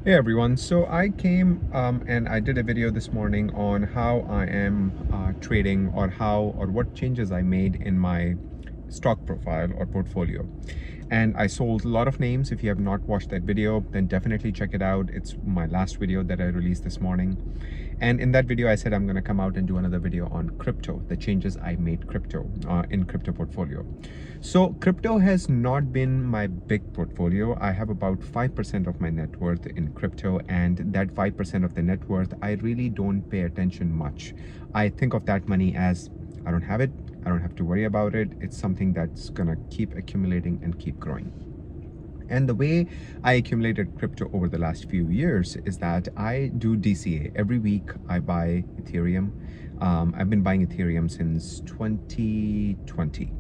Hey everyone, so I came and I did a video this morning on how I am trading or what changes I made in my stock profile or portfolio. And I sold a lot of names. If you have not watched that video, then definitely check it out. It's my last video that I released this morning. And in that video, I said I'm going to come out and do another video on crypto, the changes I made in crypto portfolio. So crypto has not been my big portfolio. I have about 5% of my net worth in crypto, and that 5% of the net worth, I really don't pay attention much. I think of that money as I don't have it. I don't have to worry about it. It's something that's gonna keep accumulating and keep growing. And the way I accumulated crypto over the last few years is that I do DCA. Every week I buy Ethereum. I've been buying Ethereum since 2020.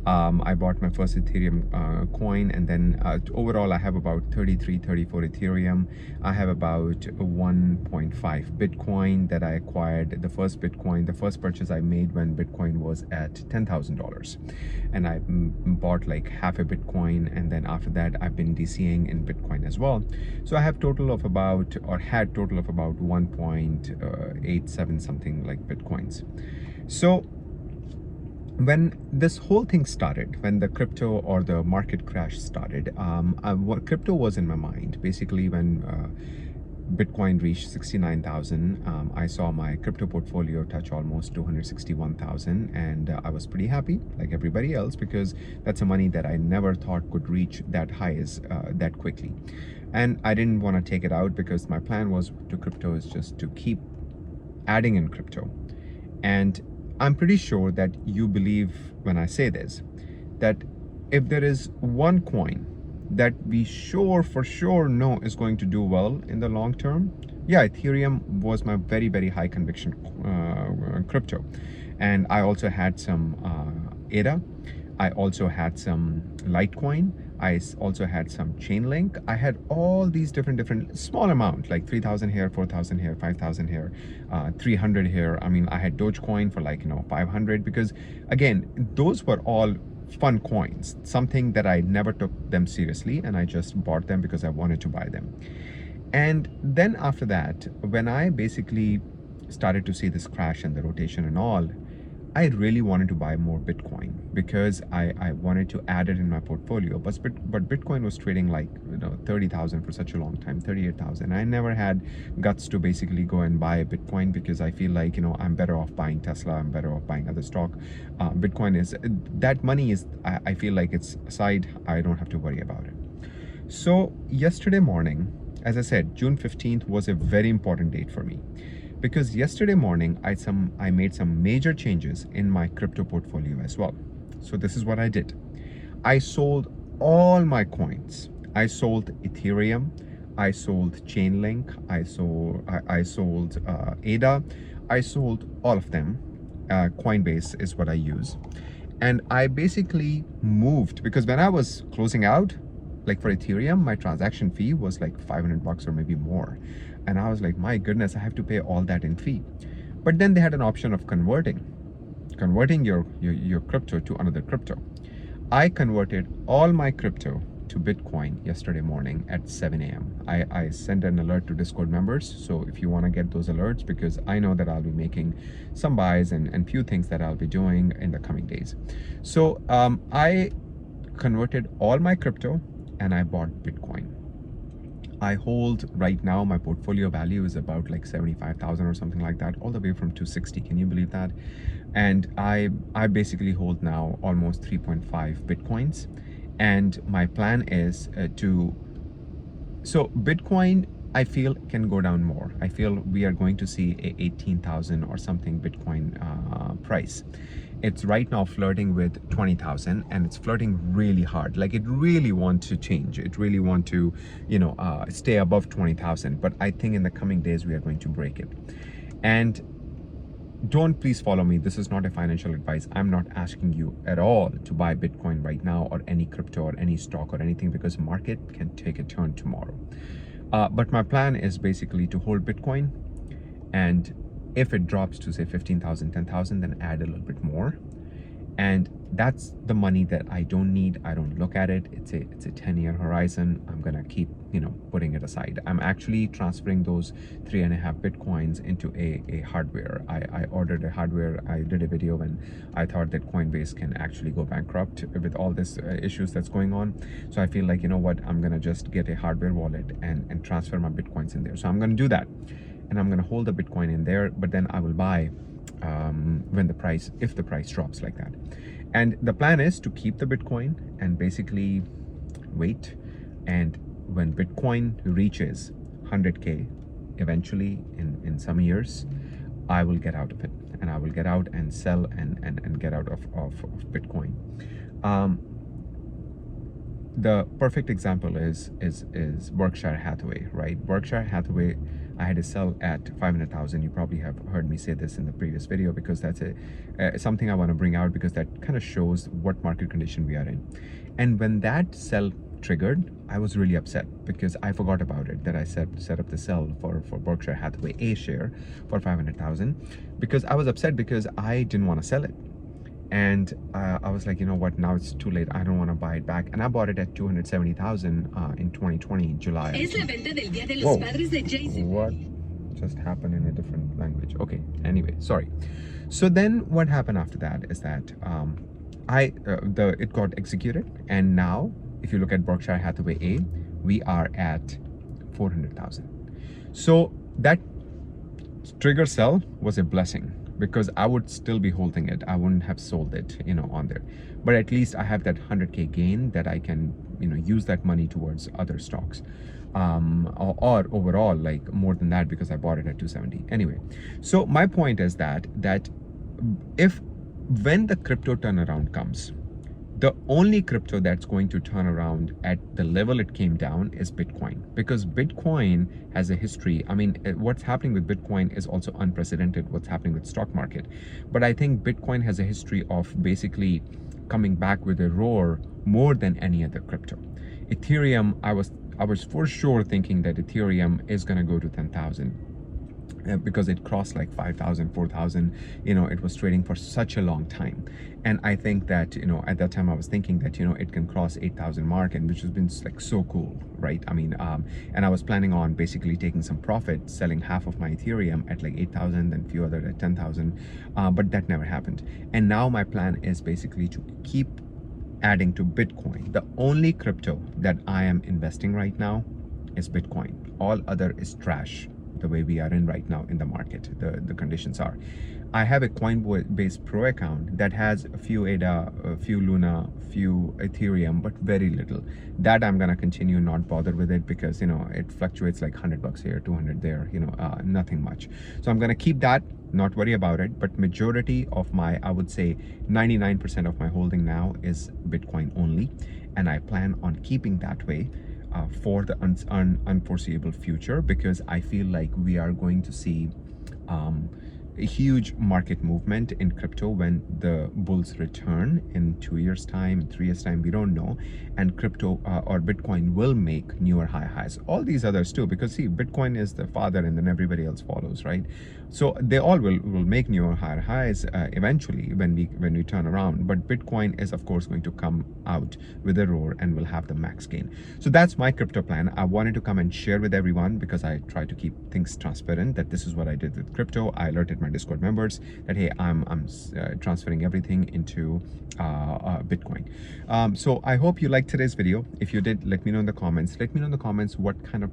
I bought my first Ethereum coin, and then overall I have about 34 Ethereum. I have about 1.5 Bitcoin that I acquired. The first purchase I made when Bitcoin was at $10,000. And I bought like half a Bitcoin, and then after that I've been DCAing in Bitcoin as well. So I have total of about 1.87 something like Bitcoins. So when this whole thing started, when the crypto or the market crash started, what crypto was in my mind, basically when Bitcoin reached 69,000, I saw my crypto portfolio touch almost 261,000, and I was pretty happy, like everybody else, because that's a money that I never thought could reach that highs that quickly. And I didn't want to take it out because my plan was to crypto is just to keep adding in crypto. And I'm pretty sure that you believe when I say this, that if there is one coin that we for sure know is going to do well in the long term, yeah, Ethereum was my very, very high conviction crypto. And I also had some ADA. I also had some Litecoin. I also had some Chainlink. I had all these different small amount, like 3,000 here, 4,000 here, 5,000 here, 300 here. I mean, I had Dogecoin for 500, because again, those were all fun coins, something that I never took them seriously, and I just bought them because I wanted to buy them. And then after that, when I basically started to see this crash and the rotation and all, I really wanted to buy more Bitcoin because I wanted to add it in my portfolio. But Bitcoin was trading 30,000 for such a long time, 38,000. I never had guts to basically go and buy a Bitcoin because I feel like, I'm better off buying Tesla. I'm better off buying other stock. Bitcoin is, that money is, I feel like it's aside. I don't have to worry about it. So yesterday morning, as I said, June 15th was a very important date for me, because yesterday morning I made some major changes in my crypto portfolio as well. So this is what I did. I sold all my coins. I sold Ethereum, I sold Chainlink, I sold ADA, I sold all of them. Coinbase is what I use. And I basically moved, because when I was closing out, like for Ethereum, my transaction fee was like 500 bucks or maybe more. And I was like, my goodness, I have to pay all that in fee. But then they had an option of converting your crypto to another crypto. I converted all my crypto to Bitcoin yesterday morning at 7 a.m. I sent an alert to Discord members. So if you want to get those alerts, because I know that I'll be making some buys and few things that I'll be doing in the coming days. So I converted all my crypto and I bought Bitcoin. I hold right now, my portfolio value is about like 75,000 or something like that, all the way from 260. Can you believe that? And I basically hold now almost 3.5 Bitcoins. And my plan is so Bitcoin, I feel, can go down more. I feel we are going to see a 18,000 or something Bitcoin price. It's right now flirting with 20,000, and it's flirting really hard. Like it really wants to change. It really want to, stay above 20,000. But I think in the coming days, we are going to break it. And don't please follow me. This is not a financial advice. I'm not asking you at all to buy Bitcoin right now or any crypto or any stock or anything, because market can take a turn tomorrow. But my plan is basically to hold Bitcoin, and if it drops to say 15,000, 10,000, then add a little bit more. And that's the money that I don't need. I don't look at it. It's a 10-year horizon. I'm gonna keep, putting it aside. I'm actually transferring those 3.5 Bitcoins into a hardware. I ordered a hardware. I did a video when I thought that Coinbase can actually go bankrupt with all this issues that's going on. So I feel like, you know what, I'm gonna just get a hardware wallet and transfer my Bitcoins in there. So I'm gonna do that, and I'm gonna hold the Bitcoin in there, but then I will buy when the price, if the price drops like that. And the plan is to keep the Bitcoin and basically wait. And when Bitcoin reaches 100K eventually in some years, I will get out of it, and I will get out and sell and get out of Bitcoin. The perfect example is Berkshire Hathaway, right? Berkshire Hathaway, I had to sell at 500,000. You probably have heard me say this in the previous video, because that's something I want to bring out, because that kind of shows what market condition we are in. And when that sell triggered, I was really upset because I forgot about it, that I set up the sell for Berkshire Hathaway A share for 500,000, because I was upset because I didn't want to sell it. And I was like, you know what, now it's too late. I don't want to buy it back. And I bought it at 270,000 in 2020, July. Whoa, what just happened in a different language? Okay, anyway, sorry. So then what happened after that is that it got executed. And now, if you look at Berkshire Hathaway A, we are at 400,000. So that trigger sell was a blessing, because I would still be holding it. I wouldn't have sold it, on there. But at least I have that 100K gain that I can, use that money towards other stocks. Or overall, like more than that, because I bought it at 270. Anyway, so my point is that when the crypto turnaround comes, the only crypto that's going to turn around at the level it came down is Bitcoin, because Bitcoin has a history. I mean, what's happening with Bitcoin is also unprecedented, what's happening with stock market. But I think Bitcoin has a history of basically coming back with a roar more than any other crypto. Ethereum, I was for sure thinking that Ethereum is going to go to 10,000. Because it crossed like 5,000, 4,000, it was trading for such a long time. And I think that, at that time I was thinking that, it can cross 8,000 mark, and which has been like so cool, right? I mean, and I was planning on basically taking some profit, selling half of my Ethereum at like 8,000 and few other at 10,000, but that never happened. And now my plan is basically to keep adding to Bitcoin. The only crypto that I am investing right now is Bitcoin. All other is trash. The way we are in right now in the market, the conditions are. I have a Coinbase Pro account that has a few ADA, a few Luna, few Ethereum, but very little. That I'm gonna continue not bother with it, because it fluctuates like $100 here, 200 there, nothing much. So I'm gonna keep that, not worry about it. But majority of my, I would say 99% of my holding now is Bitcoin only, and I plan on keeping that way for the unforeseeable future, because I feel like we are going to see a huge market movement in crypto when the bulls return in 2 years time, in 3 years time, we don't know. And crypto or Bitcoin will make newer high highs. All these others too, because see, Bitcoin is the father and then everybody else follows, right? So they all will make newer higher highs eventually when we turn around. But Bitcoin is of course going to come out with a roar and will have the max gain. So that's my crypto plan. I wanted to come and share with everyone, because I try to keep things transparent, that this is what I did with crypto. I alerted my Discord members that, hey, I'm transferring everything into Bitcoin. So I hope you liked today's video. If you did, let me know in the comments. Let me know in the comments what kind of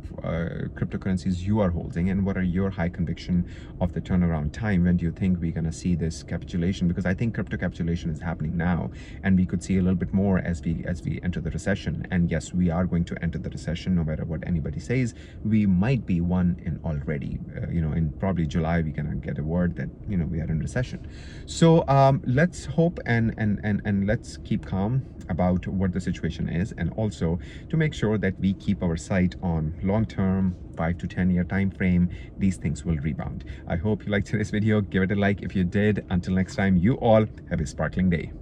cryptocurrencies you are holding, and what are your high conviction of the turnaround time. When do you think we're gonna see this capitulation? Because I think crypto capitulation is happening now, and we could see a little bit more as we enter the recession. And yes, we are going to enter the recession, no matter what anybody says. We might be one in already. In probably July, we're gonna get a word that we are in recession. So let's hope and let's keep calm about what the situation is, and also to make sure that we keep our sight on long-term 5 to 10 year time frame. These things will rebound. I hope you liked today's video. Give it a like if you did. Until next time, you all have a sparkling day.